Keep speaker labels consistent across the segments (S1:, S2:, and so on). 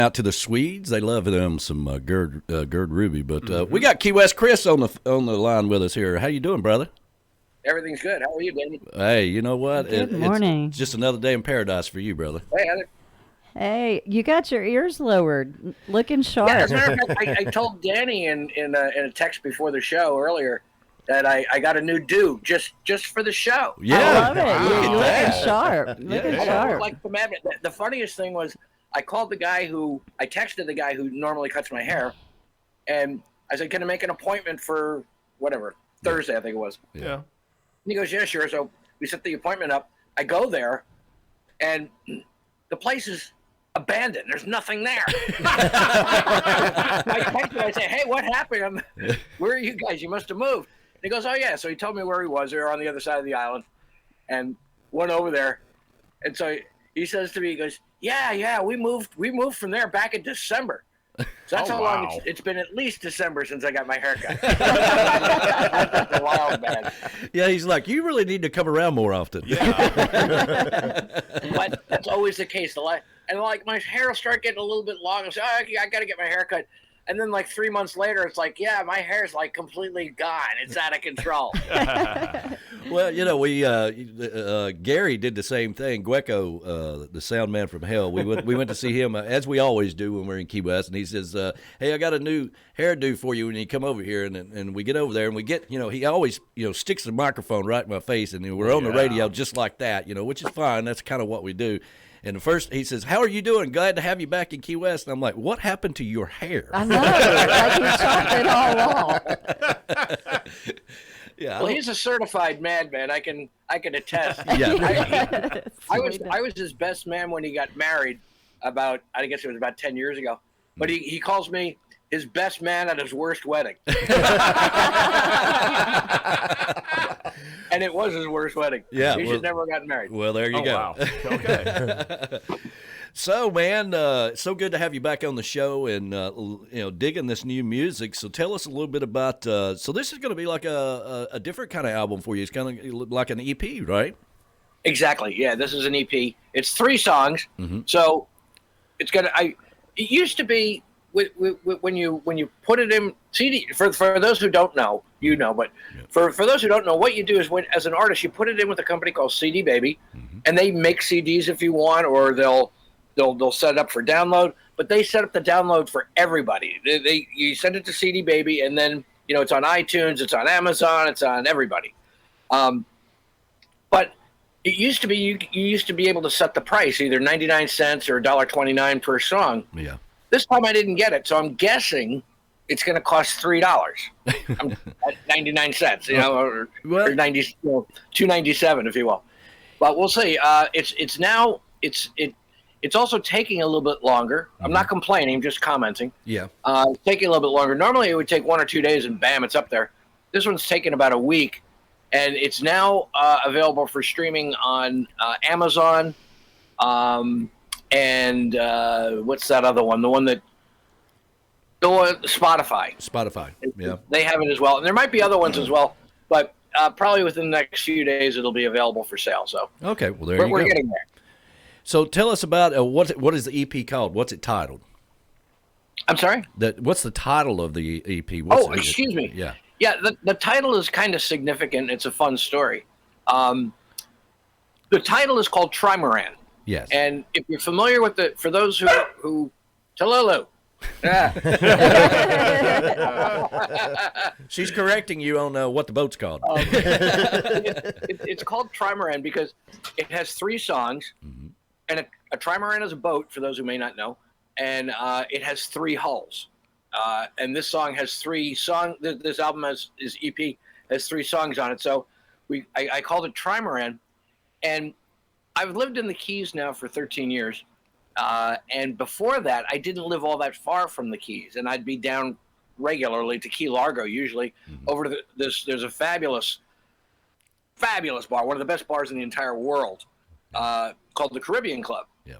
S1: Out to the Swedes, they love them some Gerd Ruby. But we got Key West Chris on the line with us here. How you doing, brother?
S2: Everything's good. How are you, Danny?
S1: Hey, you know what?
S3: Good morning.
S1: It's just another day in paradise for you, brother.
S2: Hey, Heather.
S3: Hey, you got your ears lowered, looking sharp.
S2: Yeah, as a matter of fact, I told Danny in a text before the show earlier that I got a new do just for the show.
S1: Yeah,
S3: I love it.
S1: Wow.
S3: You're looking sharp. Looking
S2: I
S3: sharp.
S2: like the madman. The funniest thing was I texted the guy who normally cuts my hair, and I said, "Can I make an appointment for whatever Thursday?" I think it was.
S1: Yeah.
S2: And he goes, "Yeah, sure." So we set the appointment up. I go there, and the place is abandoned. There's nothing there. I text him. I say, "Hey, what happened? Where are you guys? You must have moved." And he goes, "Oh yeah." So he told me where he was. They were on the other side of the island, and went over there. And so he says to me, he goes, "Yeah, we moved from there back in December." So that's how long it's been. At least December since I got my haircut. That's a wild, man.
S1: Yeah, he's like, you really need to come around more often.
S2: Yeah. But that's always the case. And like my hair will start getting a little bit long. I say, "Oh, I got to get my hair cut." And then like 3 months later, it's like, yeah, my hair's like completely gone. It's out of control.
S1: Well, you know, we Gary did the same thing. Gueco, the sound man from hell. We went to see him as we always do when we're in Key West, and he says, "Hey, I got a new hairdo for you when you come over here." And we get over there, and we get, he always sticks the microphone right in my face, and we're on the radio just like that, which is fine. That's kind of what we do. And first he says, "How are you doing? Glad to have you back in Key West." And I'm like, "What happened to your hair?"
S3: I know. Like you chopped it all off.
S2: Yeah. Well, he's a certified madman. I can attest.
S1: Yeah.
S2: I was his best man when he got married I guess it was about 10 years ago. But he calls me his best man at his worst wedding. And it was his worst wedding.
S1: Yeah.
S2: He should never have gotten married.
S1: Well, there you go.
S4: Wow. Okay.
S1: So, man, so good to have you back on the show and, digging this new music. So tell us a little bit about, so this is going to be like a different kind of album for you. It's kind of like an EP, right?
S2: Exactly. Yeah, this is an EP. It's 3 songs.
S1: Mm-hmm.
S2: So it's it used to be when you put it in CD, for those who don't know, but for those who don't know, what you do is as an artist, you put it in with a company called CD Baby, and they make CDs if you want, or they'll set it up for download, but they set up the download for everybody. You send it to CD Baby, and then it's on iTunes, it's on Amazon, it's on everybody. But it used to be you used to be able to set the price, either 99 cents or $1.29 per song.
S1: Yeah.
S2: This time I didn't get it, so I'm guessing it's going to cost $3 at 99 cents, or 90, $2.97 if you will. But we'll see. It's also taking a little bit longer. Mm-hmm. I'm not complaining, I'm just commenting.
S1: Yeah.
S2: It's taking a little bit longer. Normally it would take 1 or 2 days and bam, it's up there. This one's taken about a week, and it's now available for streaming on Amazon. And what's that other one? The one Spotify.
S1: Spotify, yeah.
S2: They have it as well. And there might be other ones as well, but probably within the next few days it'll be available for sale. So
S1: okay, well, there you go.
S2: We're getting there.
S1: So tell us about what is the EP called? What's it titled?
S2: I'm sorry?
S1: What's the title of the EP?
S2: Excuse me.
S1: Yeah.
S2: Yeah, the title is kind of significant. It's a fun story. The title is called Trimaran.
S1: Yes.
S2: And if you're familiar with for those who Talulu.
S1: She's correcting you on what the boat's called.
S2: It's called Trimaran because it has 3 songs, and a trimaran is a boat, for those who may not know, and it has 3 hulls. And this song has 3 songs. This album is EP has 3 songs on it. So I called it Trimaran, and I've lived in the Keys now for 13 years. And before that, I didn't live all that far from the Keys, and I'd be down regularly to Key Largo, usually over to there's a fabulous bar, one of the best bars in the entire world, called the Caribbean Club.
S1: Yeah.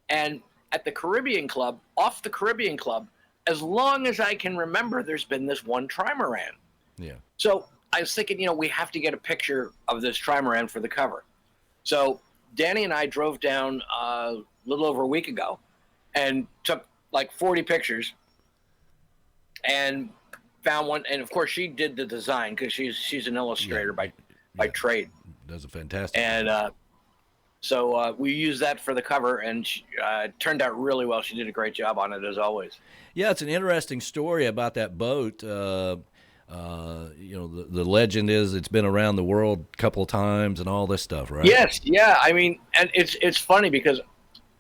S2: And at the Caribbean Club, off the Caribbean Club, as long as I can remember, there's been this one trimaran.
S1: Yeah.
S2: So I was thinking, we have to get a picture of this trimaran for the cover. So Danny and I drove down a little over a week ago, and took like 40 pictures and found one. And of course, she did the design because she's an illustrator by trade.
S1: Does a fantastic.
S2: And so we used that for the cover, and it turned out really well. She did a great job on it, as always.
S1: Yeah, it's an interesting story about that boat. The legend is it's been around the world a couple of times and all this stuff, right?
S2: Yes, yeah. I mean, and it's funny because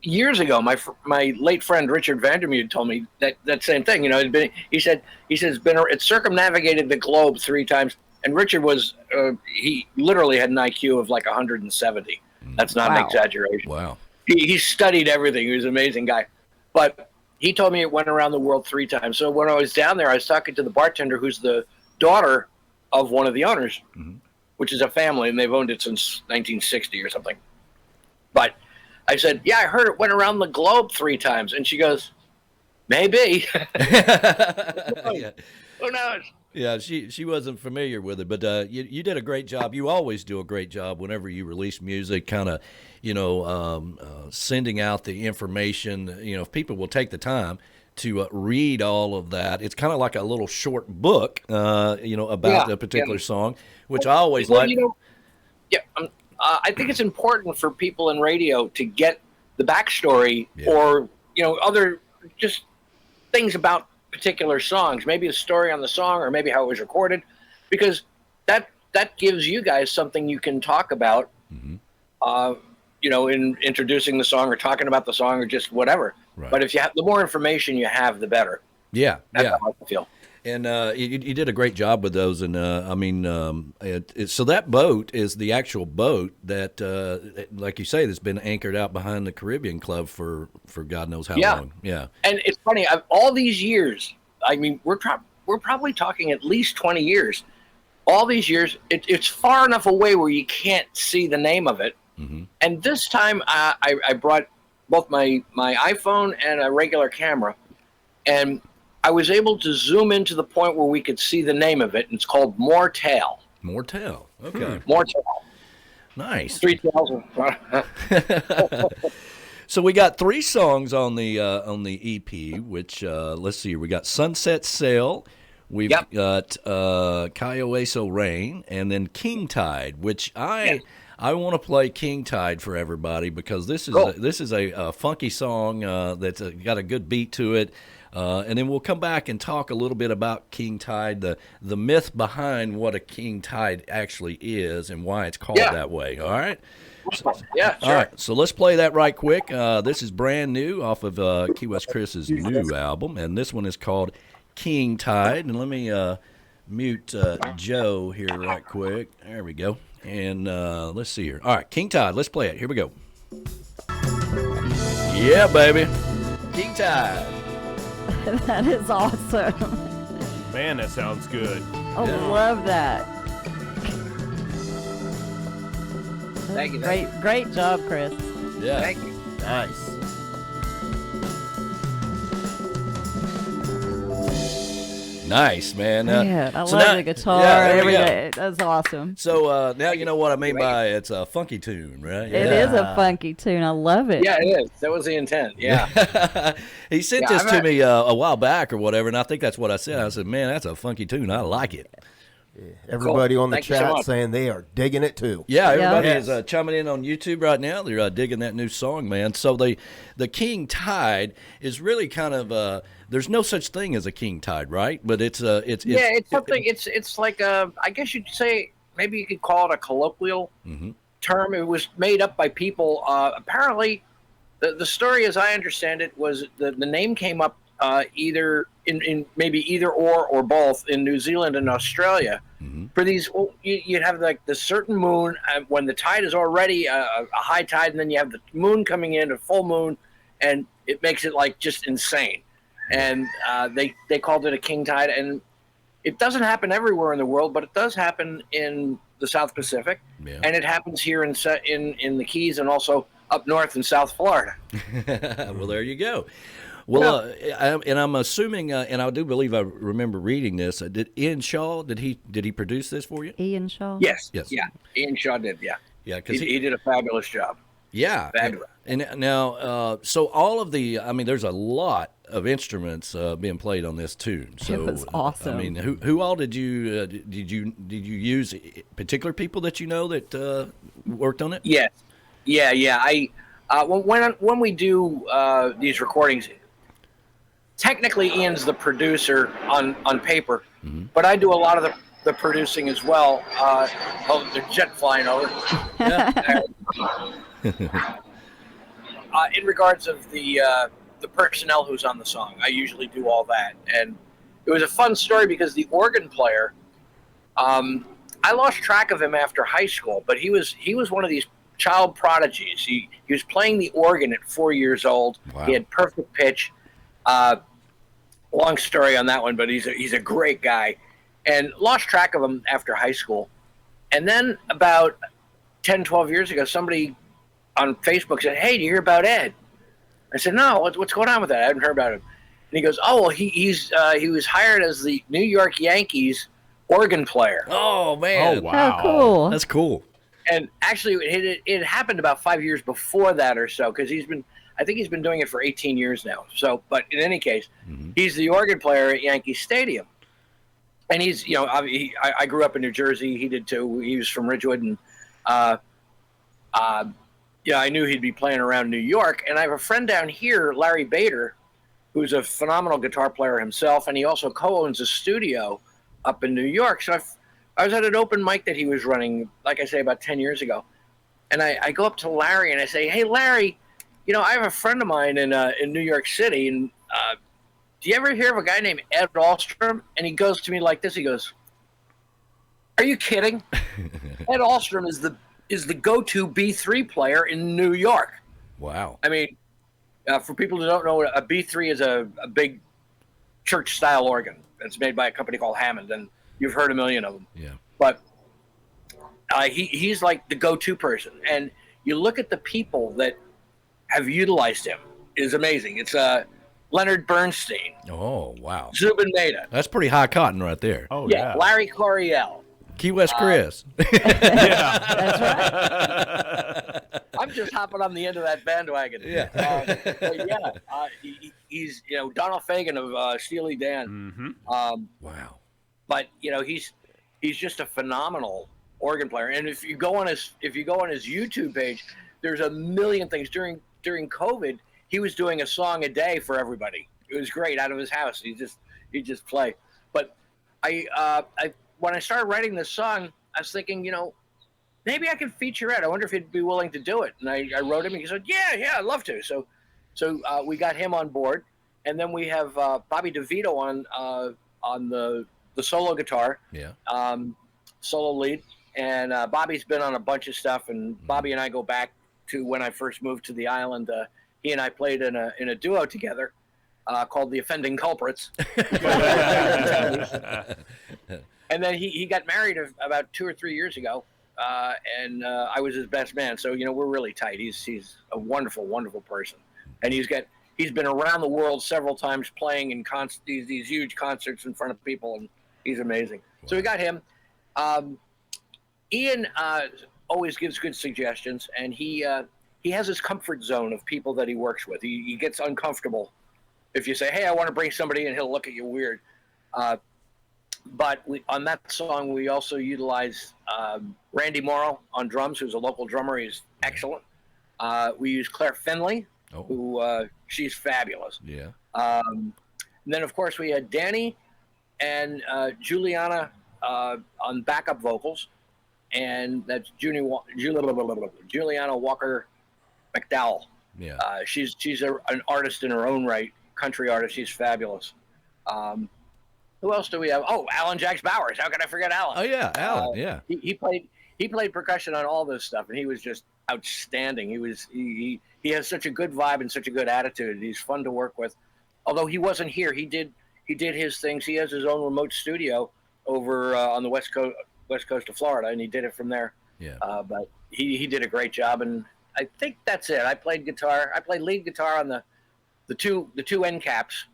S2: years ago, my late friend Richard Vandermeer told me that same thing. He said it's circumnavigated the globe 3 times, and Richard was he literally had an IQ of like 170. That's not an exaggeration.
S1: Wow.
S2: He studied everything. He was an amazing guy, but he told me it went around the world 3 times. So when I was down there, I was talking to the bartender, who's the daughter of one of the owners, which is a family, and they've owned it since 1960 or something. But I said, yeah, I heard it went around the globe 3 times. And she goes, maybe.
S1: Yeah.
S2: Who knows?
S1: Yeah, she wasn't familiar with it, but you did a great job. You always do a great job whenever you release music, kind of, sending out the information. If people will take the time to read all of that, it's kind of like a little short book, about a particular song, which I always like.
S2: I think it's important for people in radio to get the backstory or, other just things about particular songs, maybe a story on the song or maybe how it was recorded, because that gives you guys something you can talk about, in introducing the song or talking about the song or just whatever. Right. But if you have the more information you have, the better. Yeah. That's how I feel.
S1: And you did a great job with those. And so that boat is the actual boat that, like you say, that's been anchored out behind the Caribbean Club for God knows how long. Yeah.
S2: And it's funny, all these years, I mean, we're probably talking at least 20 years. All these years, it's far enough away where you can't see the name of it. And this time I brought both my iPhone and a regular camera, and I was able to zoom in to the point where we could see the name of it, and it's called Mortel.
S1: Mortel, okay.
S2: Mortel.
S1: Nice.
S2: 3 tails.
S1: So we got 3 songs on the EP, which let's see, we got Sunset Sail, we've got Kiowaso Rain, and then King Tide, which I want to play King Tide for everybody because this is a funky song that's got a good beat to it. And then we'll come back and talk a little bit about King Tide, the myth behind what a King Tide actually is and why it's called that way. All right?
S2: Yeah, sure.
S1: All right, so let's play that right quick. This is brand new off of Key West Chris's new album, and this one is called King Tide. And let me mute Joe here right quick. There we go. And let's see here. All right, King Tide, let's play it. Here we go. Yeah, baby. King Tide.
S3: That is awesome.
S4: Man, that sounds good.
S3: I love that.
S2: Thank you.
S3: Great job, Chris.
S1: Yeah.
S2: Thank you.
S4: Nice.
S1: Nice, man.
S3: Yeah, I love the guitar. Every day. That's awesome.
S1: So now you know what I mean by it's a funky tune, right?
S3: It is a funky tune. I love it.
S2: Yeah, it is. That was the intent. Yeah.
S1: He sent this to me a while back or whatever, and I think that's what I said. I said, man, that's a funky tune. I like it.
S5: Yeah. Everybody on the chat saying they are digging it too.
S1: Yeah, everybody is chiming in on YouTube right now. They're digging that new song, man. So the King Tide is really kind of there's no such thing as a king tide, right? But it's
S2: something. It's like I guess you'd say maybe you could call it a colloquial term. It was made up by people. Apparently, the story, as I understand it, was the name came up either in maybe either or both in New Zealand and Australia. For these, you'd have like the certain moon when the tide is already a high tide, and then you have the moon coming in, a full moon, and it makes it like just insane. And they called it a king tide, and it doesn't happen everywhere in the world, but it does happen in the South Pacific, and it happens here in the Keys and also up north in South Florida.
S1: Well, there you go. Well, I'm assuming, and I do believe I remember reading this. Did Ian Shaw? Did he produce this for you?
S3: Ian Shaw.
S2: Yes. Yeah. Ian Shaw did. Yeah.
S1: Yeah, because
S2: he did a fabulous job.
S1: Yeah.
S2: Fabulous.
S1: And now, so all of there's a lot of instruments being played on this tune. So
S3: It was awesome.
S1: I mean, who all did you use? Particular people that you know that worked on it?
S2: Yes. Yeah. When we do these recordings, technically Ian's the producer on paper, but I do a lot of the producing as well. The jet flying over. In regards of the personnel who's on the song, I usually do all that, and it was a fun story because the organ player, I lost track of him after high school, but he was one of these child prodigies. He was playing the organ at 4 years old.
S1: Wow.
S2: He had perfect pitch. Long story on that one, but he's a great guy, and lost track of him after high school. And then about 10, 12 years ago, somebody on Facebook said, "Hey, do you hear about Ed?" I said, "No, what's going on with that? I haven't heard about him." And he goes, "Oh, well, he was hired as the New York Yankees organ player."
S1: Oh man!
S4: Oh wow!
S3: Oh, cool.
S1: That's cool.
S2: And actually, it happened about 5 years before that or so, because I think he's been doing it for 18 years now. So, but in any case, he's the organ player at Yankee Stadium. And he's, I grew up in New Jersey. He did too. He was from Ridgewood, and I knew he'd be playing around New York. And I have a friend down here, Larry Bader, who's a phenomenal guitar player himself, and he also co-owns a studio up in New York. So I was at an open mic that he was running, like I say, about 10 years ago. And I go up to Larry and I say, "Hey, Larry, I have a friend of mine in New York City, and do you ever hear of a guy named Ed Ahlstrom?" And he goes to me like this. He goes, "Are you kidding? Ed Ahlstrom is the go-to B3 player in New York."
S1: Wow.
S2: I mean, for people who don't know, a B3 is a big church-style organ. It's made by a company called Hammond, and you've heard a million of them.
S1: Yeah.
S2: But he's like the go-to person. And you look at the people that have utilized him, is amazing. It's Leonard Bernstein,
S1: Oh wow.
S2: Zubin Mehta,
S1: That's pretty high cotton right there.
S4: Oh yeah.
S2: Larry Coryell.
S1: Key West Chris.
S4: Yeah.
S3: That's right.
S2: I'm just hopping on the end of that bandwagon.
S1: Yeah.
S2: But yeah, he's Donald Fagen of Steely Dan.
S1: Wow.
S2: But he's just a phenomenal organ player. And if you go on his YouTube page, there's a million things. During COVID, he was doing a song a day for everybody. It was great out of his house. He just play. But I when I started writing this song, I was thinking, maybe I could feature Ed. I wonder if he'd be willing to do it. And I wrote him, and he said, yeah, I'd love to. So we got him on board, and then we have Bobby DeVito on the solo guitar, solo lead, and Bobby's been on a bunch of stuff. And Bobby and I go back to when I first moved to the island. He and I played in a duo together called the Offending Culprits. And then he got married about 2 or 3 years ago, and I was his best man. So we're really tight. He's a wonderful, wonderful person, and he's been around the world several times playing in these huge concerts in front of people, and he's amazing. Wow. So we got him. Ian always gives good suggestions, and he has his comfort zone of people that he works with. He gets uncomfortable if you say, "Hey, I want to bring somebody in," he'll look at you weird. But on that song, we also utilize Randy Morrow on drums, who's a local drummer. He's excellent. We use Claire Finley, who she's fabulous.
S1: Yeah.
S2: And then, of course, we had Danny and Juliana on backup vocals, and that's Juliana Walker McDowell.
S1: Yeah.
S2: She's an artist in her own right, country artist. She's fabulous. Who else do we have? Oh, Alan Jacks Bowers. How can I forget Alan?
S1: Oh yeah, Alan. Yeah.
S2: He played percussion on all this stuff, and he was just outstanding. He has such a good vibe and such a good attitude. He's fun to work with. Although he wasn't here, he did his things. He has his own remote studio over on the west coast of Florida, and he did it from there.
S1: Yeah.
S2: But he did a great job, and I think that's it. I played guitar. I played lead guitar on the two end caps.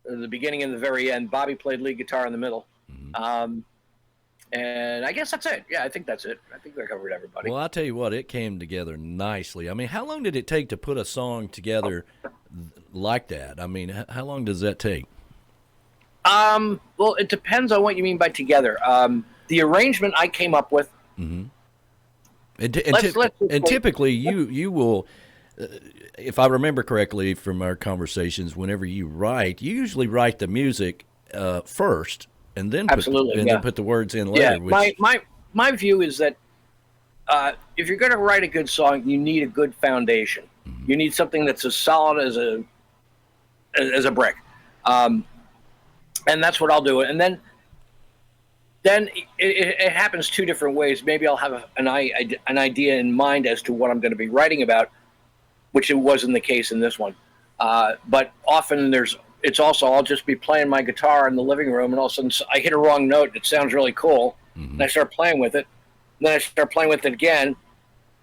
S2: The beginning and the very end. Bobby played lead guitar in the middle. Mm-hmm. And I guess that's it. Yeah, I think that's it. I think I covered everybody.
S1: Well, I'll tell you what, it came together nicely. I mean, how long did it take to put a song together like that? I mean, how long does that take?
S2: Well, it depends on what you mean by together. The arrangement I came up with.
S1: Mm-hmm. And typically, you will, if I remember correctly from our conversations, whenever you write, you usually write the music first, and then then put the words in later.
S2: Yeah, my view is that if you're going to write a good song, you need a good foundation. Mm-hmm. You need something that's as solid as a brick, and that's what I'll do. And then it happens two different ways. Maybe I'll have an idea in mind as to what I'm going to be writing about, which it wasn't the case in this one. But often it's also I'll just be playing my guitar in the living room, and all of a sudden I hit a wrong note. It sounds really cool, and I start playing with it. Then I start playing with it again.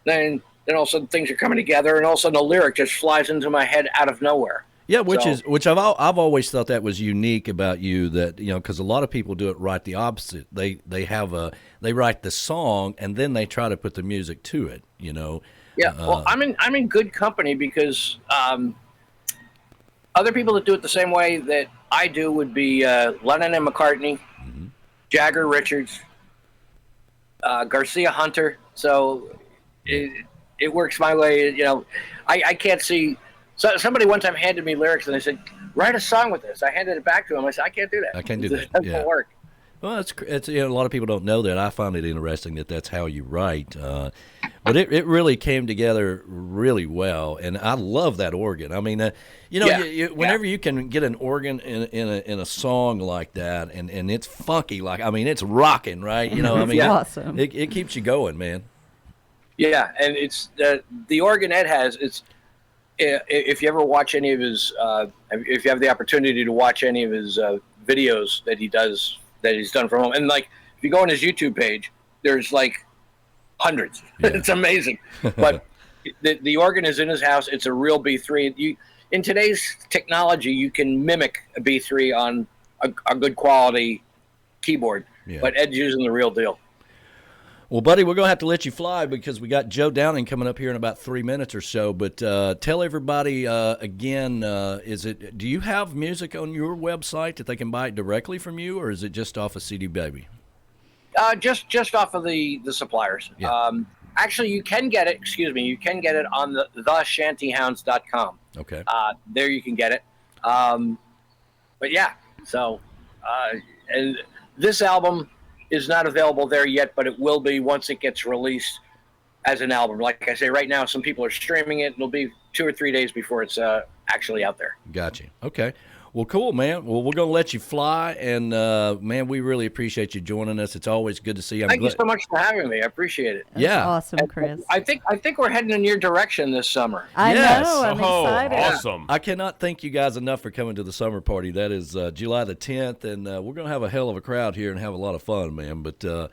S2: Then all of a sudden things are coming together, and all of a sudden a lyric just flies into my head out of nowhere.
S1: Yeah, which I've always thought that was unique about you, that because a lot of people do it right the opposite. They write the song and then they try to put the music to it.
S2: Yeah, well, I'm in good company because other people that do it the same way that I do would be Lennon and McCartney, mm-hmm. Jagger, Richards, Garcia, Hunter. So it works my way. I can't see. So somebody one time handed me lyrics and they said, "Write a song with this." I handed it back to him. I said, "I can't do that.
S1: I can't do that.
S2: It doesn't work."
S1: Well, it's a lot of people don't know that. I find it interesting that that's how you write. But it really came together really well, and I love that organ. I mean, whenever you can get an organ in a song like that, and it's funky, it's rocking, right?
S3: Awesome.
S1: It keeps you going, man.
S2: Yeah, and it's the organ Ed has. If you ever watch any of his, if you have the opportunity to watch any of his videos that he's done from home, and if you go on his YouTube page, there's hundreds. Yeah. It's amazing. But the organ is in his house. It's a real B3. In today's technology, you can mimic a B3 on a good quality keyboard, but Ed's using the real deal.
S1: Well, buddy, we're going to have to let you fly because we got Joe Downing coming up here in about 3 minutes or so. But tell everybody again, do you have music on your website that they can buy it directly from you, or is it just off of CD Baby?
S2: Just off of the suppliers. Yeah. Actually, you can get it. You can get it on the shantyhounds.com.
S1: Okay.
S2: There you can get it. But yeah, so and this album is not available there yet, but it will be once it gets released as an album. Like I say, right now, some people are streaming it. It'll be 2 or 3 days before it's actually out there.
S1: Gotcha. Okay. Well, cool, man. Well, we're going to let you fly, and, man, we really appreciate you joining us. It's always good to see you.
S2: Thank you so much for having me. I appreciate it.
S3: That's awesome, Chris.
S2: I think we're heading in your direction this summer.
S3: I know. I'm excited.
S4: Awesome.
S1: I cannot thank you guys enough for coming to the summer party. That is July the 10th, and we're going to have a hell of a crowd here and have a lot of fun, man. But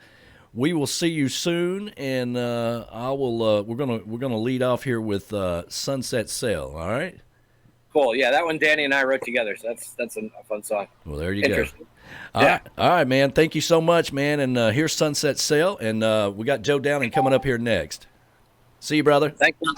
S1: we will see you soon, and we're gonna lead off here with Sunset Sail, all right?
S2: Cool. Yeah, that one Danny and I wrote together, so that's a fun song.
S1: Well, there you go. All right, man. Thank you so much, man. And here's Sunset Sail, and we got Joe Downing coming up here next. See you, brother.
S2: Thank you.